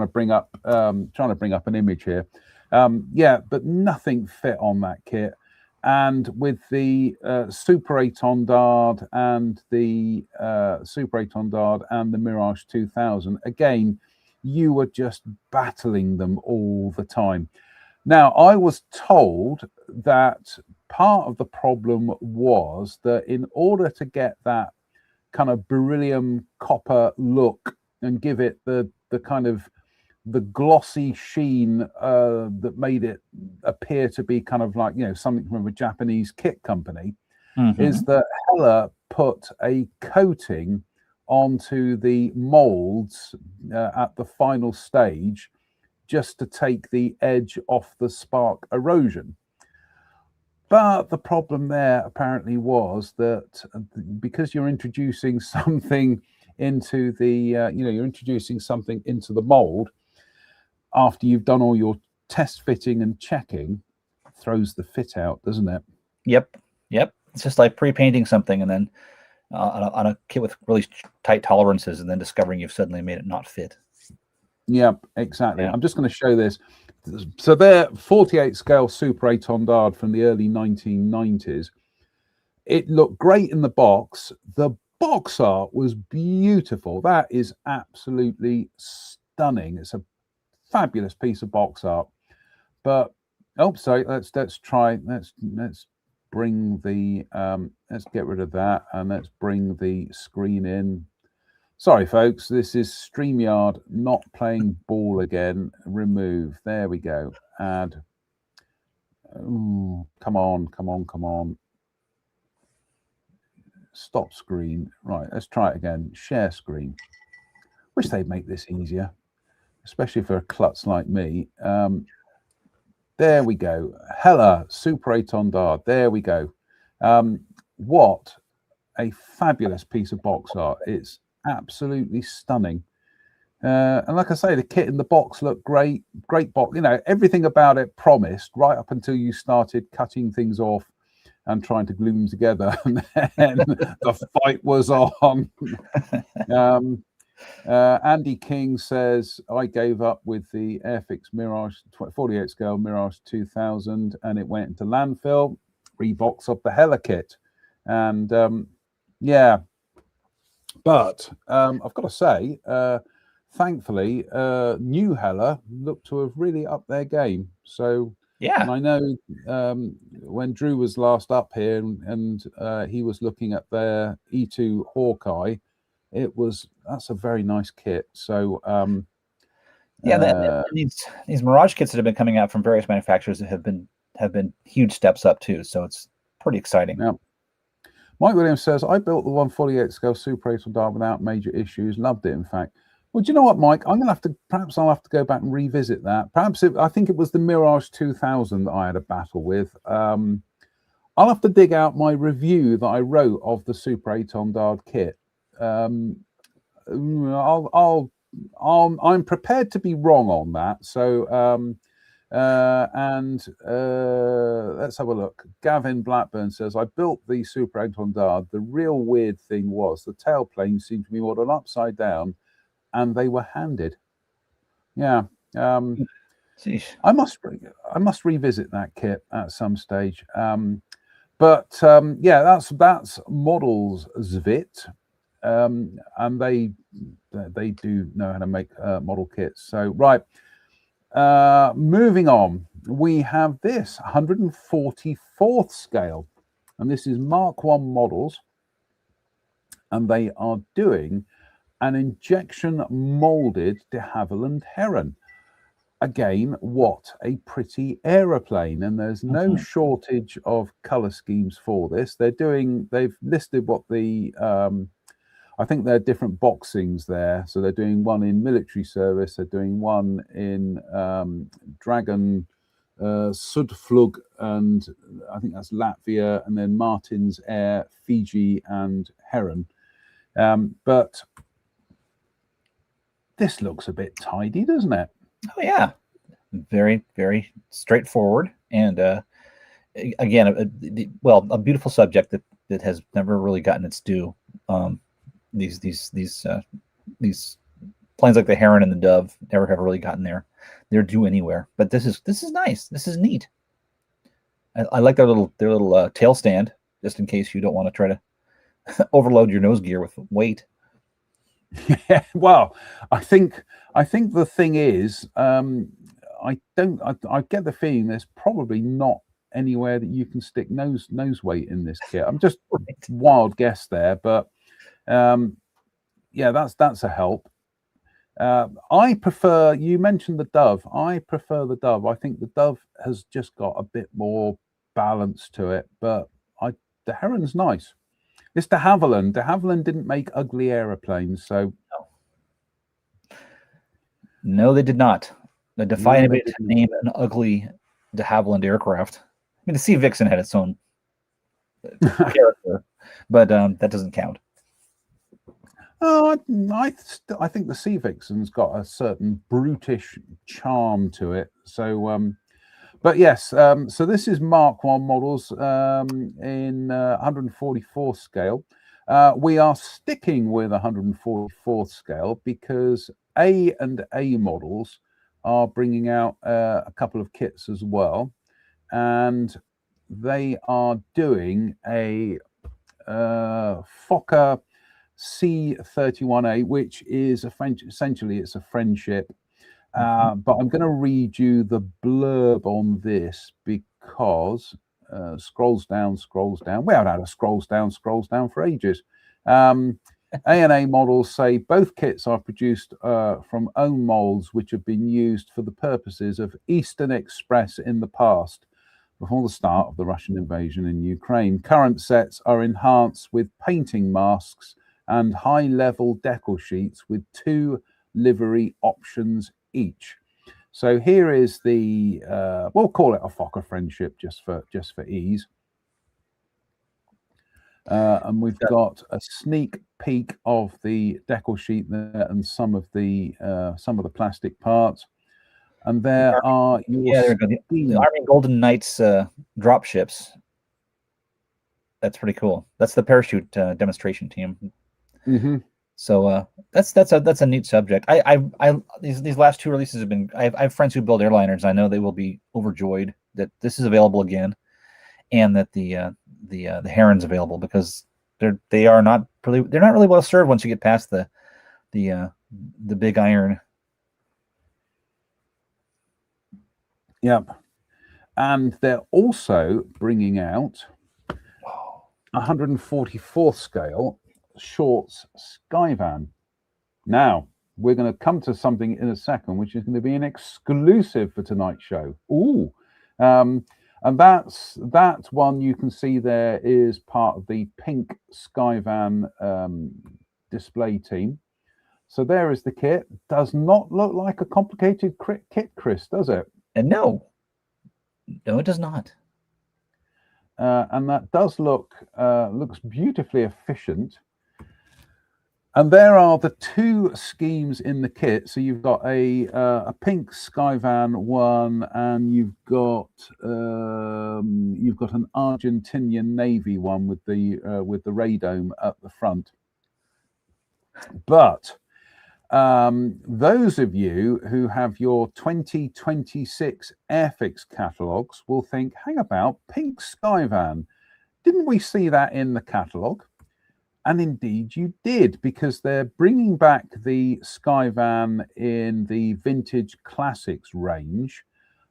to bring up an image here. But nothing fit on that kit. And with the Super 8-on dard and the Mirage 2000, again, you were just battling them all the time. Now, I was told that part of the problem was that in order to get that kind of beryllium copper look and give it the kind of the glossy sheen that made it appear to be kind of like, something from a Japanese kit company, is that Hella put a coating onto the molds at the final stage just to take the edge off the spark erosion. But the problem there apparently was that because you're introducing something into the mold after you've done all your test fitting and checking, throws the fit out, doesn't it? Yep. It's just like pre-painting something and then on a kit with really tight tolerances, and then discovering you've suddenly made it not fit. Yeah, exactly. Yeah. I'm just going to show this. So they're 48 scale Super 8-on dard from the early 1990s. It looked great in the box. The box art was beautiful. That is absolutely stunning. It's a fabulous piece of box art. But let's bring the let's get rid of that, and let's bring the screen in. Sorry, folks, this is StreamYard not playing ball again. Remove. There we go. Add. Ooh, come on. Stop screen. Right, let's try it again. Share screen. Wish they'd make this easier. especially for a klutz like me. There we go. Hella Super 8 on Dard. There we go. What a fabulous piece of box art. It's absolutely stunning. And like I say, the kit in the box looked great. Great box. You know, everything about it promised right up until you started cutting things off and trying to glue them together. And then the fight was on. Andy King says, I gave up with the Airfix Mirage 48 scale Mirage 2000 and it went into landfill. Rebox of the Hella kit. And yeah, but I've got to say, thankfully, new Hella look to have really upped their game. So yeah, and I know when Drew was last up here and he was looking at their E2 Hawkeye, that's a very nice kit. So yeah, these Mirage kits that have been coming out from various manufacturers have been huge steps up too. So it's pretty exciting. Yeah. Mike Williams says, I built the 148 scale Super 8 on Dart without major issues. Loved it, in fact. Well, do you know what, Mike? Perhaps I'll have to go back and revisit that. I think it was the Mirage 2000 that I had a battle with. I'll have to dig out my review that I wrote of the Super 8 on Dart kit. I'm prepared to be wrong on that. So, let's have a look. Gavin Blackburn says, I built the Super 8 on Dart. The real weird thing was the tailplane seemed to be modeled upside down and they were handed. Yeah. I must revisit that kit at some stage. But yeah, that's Models Zvit. And they do know how to make model kits. So right, moving on, we have this 144th scale, and this is Mark 1 models, and they are doing an injection molded de Havilland Heron. Again, what a pretty aeroplane, and there's no shortage of color schemes for this. They've listed what the I think there are different boxings there. So they're doing one in military service, they're doing one in Dragon Sudflug, and I think that's Latvia, and then Martin's Air, Fiji, and Heron. But this looks a bit tidy, doesn't it? Oh yeah, very, very straightforward, and again, a beautiful subject that has never really gotten its due. These planes like the Heron and the Dove never have really gotten their due anywhere. But this is nice. This is neat. I like their little tail stand, just in case you don't want to try to overload your nose gear with weight. Yeah, well, I think the thing is, I get the feeling there's probably not anywhere that you can stick nose weight in this kit. I'm just wild guess there, but yeah, that's a help. I prefer, you mentioned the Dove. I prefer the Dove. I think the Dove has just got a bit more balance to it, but the Heron's nice. It's de Havilland. De Havilland didn't make ugly aeroplanes, so no, they did not. They defy anybody to name an ugly de Havilland aircraft. I mean, the Sea Vixen had its own character, but that doesn't count. Oh, I think the Sea Vixen's got a certain brutish charm to it. So, but yes, so this is Mark 1 models in 144th scale. We are sticking with 144th scale because A and A models are bringing out a couple of kits as well, and they are doing a Fokker C31A, which is essentially it's a friendship. But I'm going to read you the blurb on this because scrolls down. We haven't had a scrolls down for ages. A&A models say both kits are produced from own molds which have been used for the purposes of Eastern Express in the past, before the start of the Russian invasion in Ukraine. Current sets are enhanced with painting masks and high-level decal sheets with 2 livery options each. So here is the we'll call it a Fokker friendship just for ease. And we've got a sneak peek of the decal sheet there and some of the plastic parts. And there are your the Army Golden Knights drop ships. That's pretty cool. That's the parachute demonstration team. Mm-hmm. So that's a neat subject. These last two releases have been. I have friends who build airliners. I know they will be overjoyed that this is available again, and that the Heron's available, because they're not really well served once you get past the big iron. Yep. And they're also bringing out 144th scale Shorts Skyvan. Now, we're going to come to something in a second, which is going to be an exclusive for tonight's show. Ooh. And that one you can see there is part of the pink Skyvan display team. So there is the kit. Does not look like a complicated kit, Chris, does it? And no, it does not. And that does looks beautifully efficient. And there are the two schemes in the kit. So you've got a pink Skyvan one, and you've got an Argentinian Navy one with the radome at the front. But those of you who have your 2026 Airfix catalogues will think, hang about, pink Skyvan, didn't we see that in the catalogue? And indeed you did, because they're bringing back the Skyvan in the Vintage Classics range,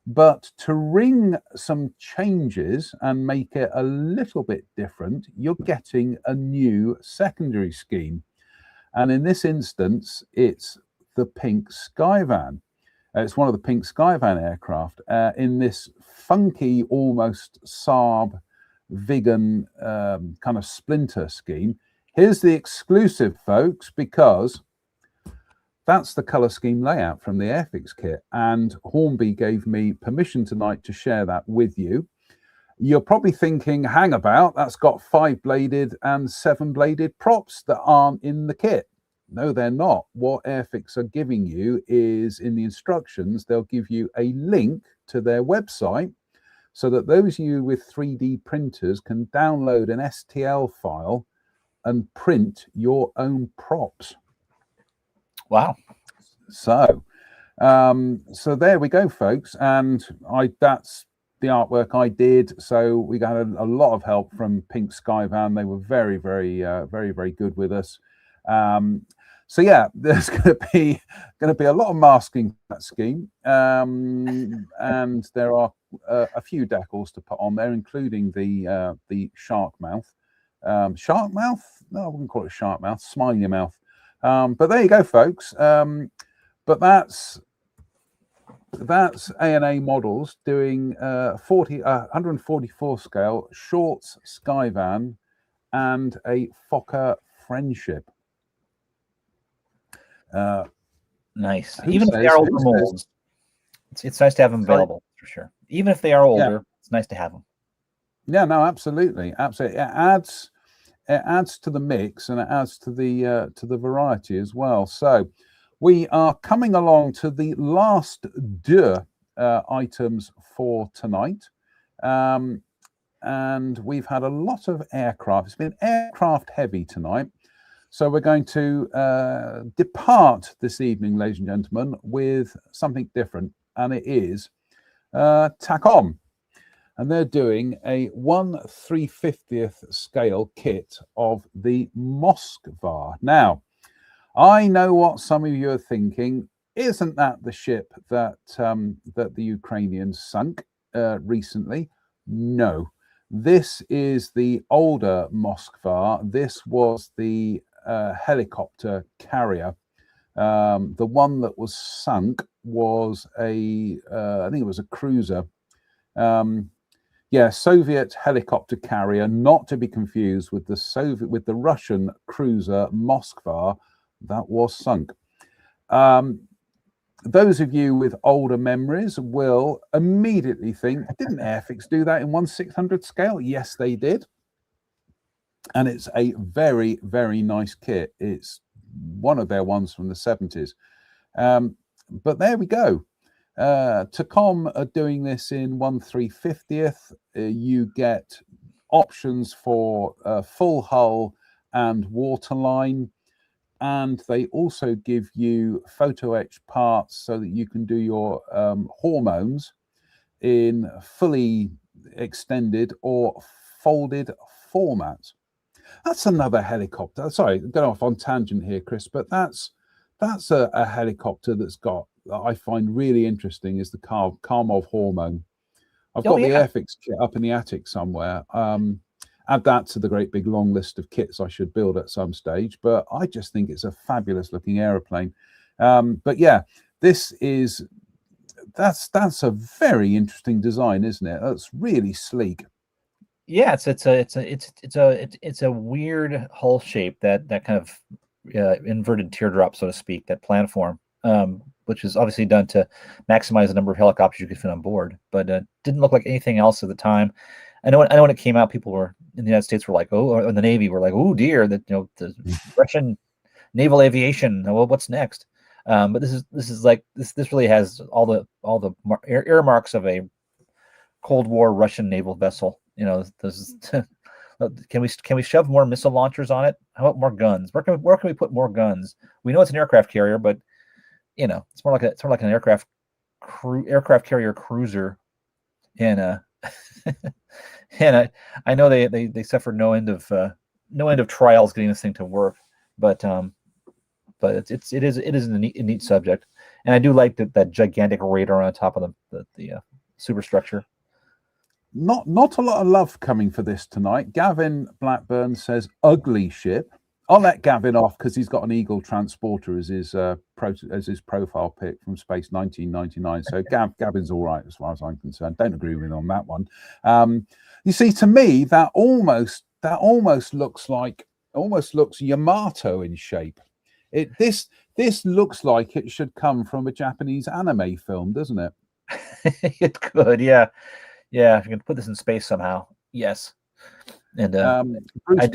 but to ring some changes and make it a little bit different, you're getting a new secondary scheme. And in this instance, it's the pink Skyvan. It's one of the pink Skyvan aircraft in this funky, almost Saab Viggen kind of splinter scheme. Here's the exclusive, folks, because that's the color scheme layout from the Airfix kit. And Hornby gave me permission tonight to share that with you. You're probably thinking, hang about, that's got 5-bladed and 7-bladed props that aren't in the kit. No, they're not. What Airfix are giving you is, in the instructions, they'll give you a link to their website so that those of you with 3D printers can download an STL file and print your own props. Wow. So there we go, folks. And that's the artwork I did. So we got a lot of help from Pink Skyvan. They were very, very, very good with us. So yeah, there's going to be a lot of masking for that scheme, and there are a few decals to put on there, including the shark mouth. Shark mouth? No, I wouldn't call it shark mouth. Smiley mouth. But there you go, folks. But that's A&A Models doing 144 scale Shorts Skyvan and a Fokker friendship. Nice. Even if they are older molds, it's nice to have them available, for sure. Even if they are older, it's nice to have them. Yeah, no, absolutely. It adds to the mix, and it adds to the variety as well. So we are coming along to the last deux items for tonight. And we've had a lot of aircraft. It's been aircraft heavy tonight. So we're going to depart this evening, ladies and gentlemen, with something different, and it is TACOM. And they're doing a 1/350th scale kit of the Moskva. Now, I know what some of you are thinking. Isn't that the ship that the Ukrainians sunk recently? No. This is the older Moskva. This was the helicopter carrier. The one that was sunk was I think it was a cruiser. Soviet helicopter carrier, not to be confused with the Russian cruiser Moskva that was sunk. those of you with older memories will immediately think, didn't Airfix do that in 1/600 scale? Yes, they did. And it's a very, very nice kit. It's one of their ones from the 70s. But there we go. Tacom are doing this in 1/350th. You get options for full hull and waterline. And they also give you photo etch parts so that you can do your hormones in fully extended or folded formats. That's another helicopter. Sorry, I'm going off on tangent here, Chris, but that's a helicopter that I find really interesting is the Karmov hormone. I've got the Airfix kit up in the attic somewhere. Add that to the great big long list of kits I should build at some stage, but I just think it's a fabulous looking aeroplane. But yeah, that's a very interesting design, isn't it? That's really sleek. Yeah, it's a weird hull shape that kind of inverted teardrop, so to speak, that planform, which is obviously done to maximize the number of helicopters you could fit on board, but didn't look like anything else at the time. I know when it came out, people were in the United States were like, oh, or in the Navy were like, oh dear, that the Russian naval aviation. Well, what's next? But this is like this really has all the earmarks of a Cold War Russian naval vessel. This is can we shove more missile launchers on it? How about more guns? Where can we put more guns? We know it's an aircraft carrier, but it's more like an aircraft carrier cruiser, and and I know they suffered no end of trials getting this thing to work, but it is a neat subject, and I do like that gigantic radar on the top of the superstructure. Not a lot of love coming for this tonight. Gavin Blackburn says ugly ship. I'll let Gavin off because he's got an Eagle transporter as his profile pic from Space 1999. So Gavin's all right as far as I'm concerned. Don't agree with him on that one. You see, to me, that almost looks Yamato in shape. This looks like it should come from a Japanese anime film, doesn't it? It could, yeah. Yeah, if you can put this in space somehow, yes. And Bruce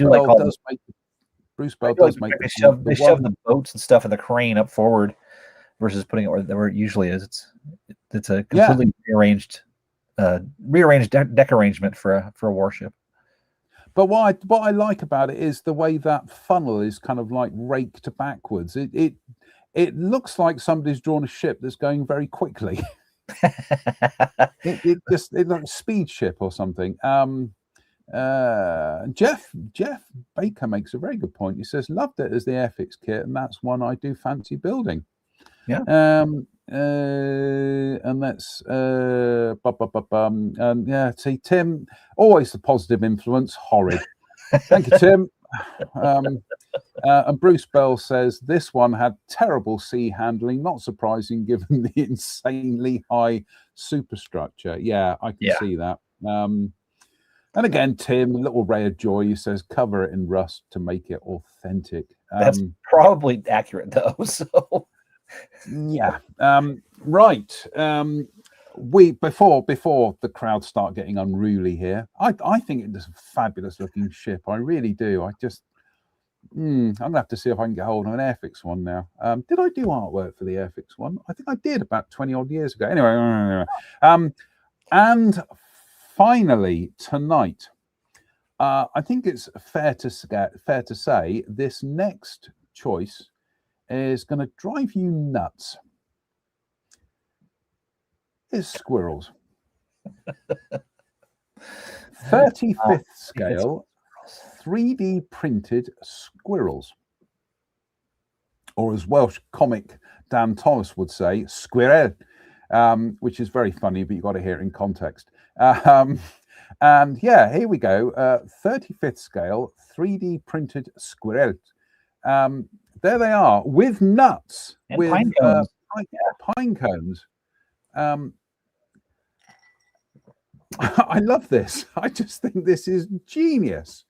Bell does make they shove the boats and stuff in the crane up forward versus putting it where it usually is. It's a completely rearranged deck arrangement for a warship. But what I like about it is the way that funnel is kind of like raked backwards. It looks like somebody's drawn a ship that's going very quickly. it looks like a speed ship or something. Jeff Baker makes a very good point. He says loved it as the Airfix kit, and that's one I do fancy building. Yeah. And that's yeah. See, Tim, always the positive influence. Horrid. Thank you, Tim. And Bruce Bell says this one had terrible sea handling. Not surprising given the insanely high superstructure. Yeah, I can see that. And again, Tim, a little ray of joy. He says cover it in rust to make it authentic. That's probably accurate though. So yeah. Right. We before the crowd start getting unruly here. I think it is a fabulous looking ship. I really do. I just I'm gonna have to see if I can get hold of an Airfix one now. Did I do artwork for the Airfix one? I think I did about 20 odd years ago. Anyway, and finally tonight, I think it's fair to say this next choice is going to drive you nuts. It's Squirrels. 35th scale 3D printed Squirrels, or as Welsh comic Dan Thomas would say, Squirrel, which is very funny, but you've got to hear it in context. And yeah, here we go. 35th scale 3D printed Squirrel. There they are with nuts, and with pine cones. Pine cones. I love this. I just think this is genius.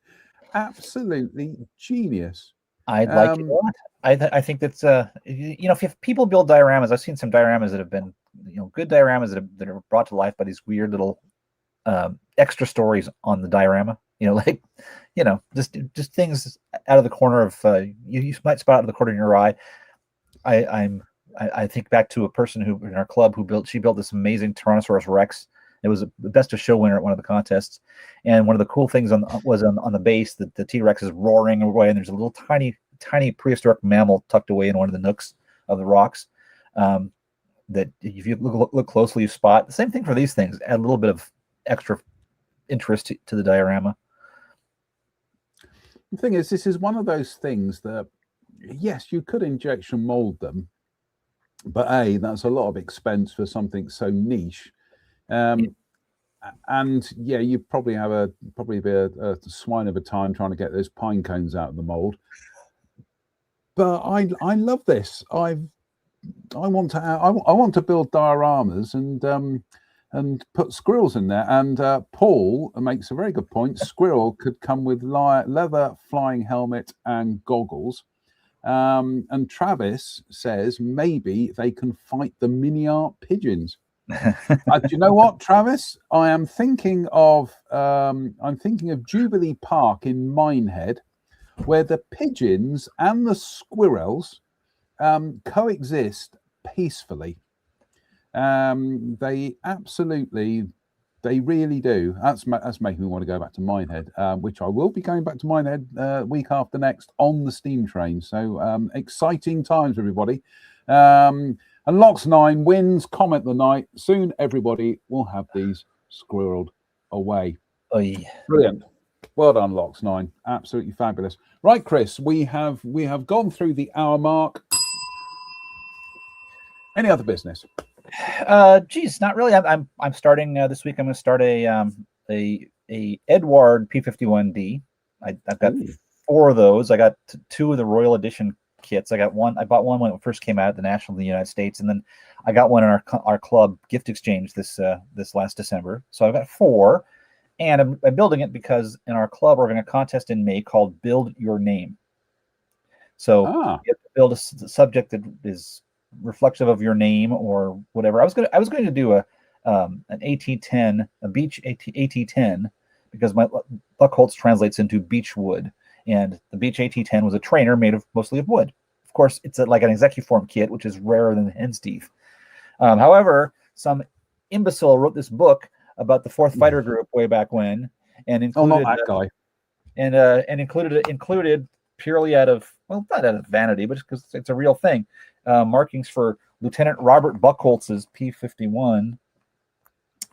Absolutely genius. I'd like it a lot. I think that's if people build dioramas, I've seen some dioramas that have been good dioramas that are brought to life by these weird little extra stories on the diorama. Just things out of the corner of you might spot out of the corner of your eye. I think back to a person who in our club who built this amazing Tyrannosaurus Rex. It was the best of show winner at one of the contests, and one of the cool things was on the base that the T-Rex is roaring away, and there's a little tiny prehistoric mammal tucked away in one of the nooks of the rocks. That if you look closely, you spot. The same thing for these things. Add a little bit of extra interest to the diorama. The thing is, this is one of those things that, yes, you could injection mold them, but that's a lot of expense for something so niche. And yeah, you probably be a swine of a time trying to get those pine cones out of the mold. But I love this. I want to build dioramas and put squirrels in there. And Paul makes a very good point. Squirrel could come with leather flying helmet and goggles. And Travis says maybe they can fight the mini art pigeons. Do you know what, Travis? I'm thinking of Jubilee Park in Minehead, where the pigeons and the squirrels coexist peacefully. They really do. That's making me want to go back to Minehead, which I will be going back to Minehead week after next on the steam train. So exciting times, everybody. And Lox 9 wins Comment the Night. Soon everybody will have these squirreled away. Oy. Brilliant. Well done, Lox 9. Absolutely fabulous. Right, Chris, we have gone through the hour mark. Any other business? Geez, not really. I'm starting this week. I'm going to start a Edward P51D. I've got 4 of those. I got 2 of the Royal Edition kits. I bought one when it first came out at the National of the United States, and then I got one in our club gift exchange this last December. So I've got 4, and I'm building it because in our club we're going to contest in May called Build Your Name. So you have to build a subject that is reflective of your name or whatever. I was going to do an AT10, a beach AT10, because my Buckholz translates into beech wood. And the Beach AT10 was a trainer made mostly of wood. Of course, it's like an execuform kit, which is rarer than the hen's teeth. However, some imbecile wrote this book about the 4th Fighter Group way back when, and included not that guy, and included purely out of not out of vanity, but because it's a real thing. Markings for Lieutenant Robert Buckholz's P51.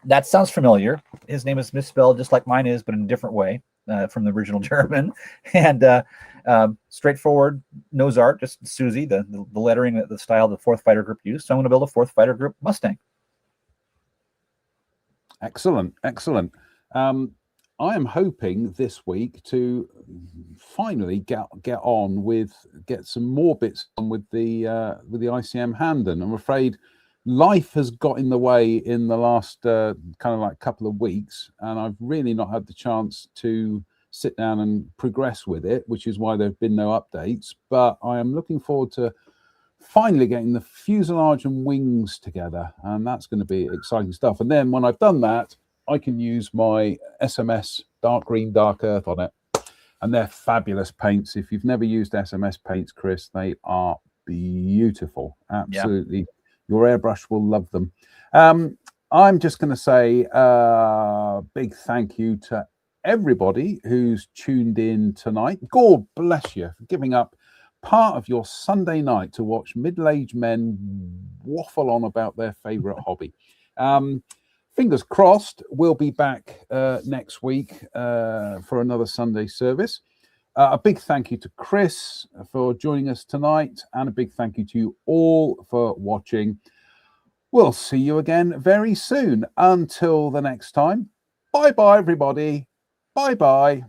That sounds familiar. His name is misspelled just like mine is, but in a different way. From the original German, and straightforward nose art, just Susie, the lettering, the style the 4th Fighter Group used. So I'm going to build a 4th Fighter Group Mustang. Excellent. I am hoping this week to finally get some more bits on with the ICM Hamden. I'm afraid life has got in the way in the last couple of weeks, and I've really not had the chance to sit down and progress with it, which is why there have been no updates. But I am looking forward to finally getting the fuselage and wings together, and that's going to be exciting stuff. And then when I've done that, I can use my SMS Dark Green Dark Earth on it, and they're fabulous paints. If you've never used SMS paints, Chris, they are beautiful. Absolutely. Yeah. Your airbrush will love them. I'm just going to say a big thank you to everybody who's tuned in tonight. God bless you for giving up part of your Sunday night to watch middle-aged men waffle on about their favorite hobby. Fingers crossed, we'll be back next week for another Sunday service. A big thank you to Chris for joining us tonight, and a big thank you to you all for watching. We'll see you again very soon. Until the next time, bye-bye, everybody. Bye-bye.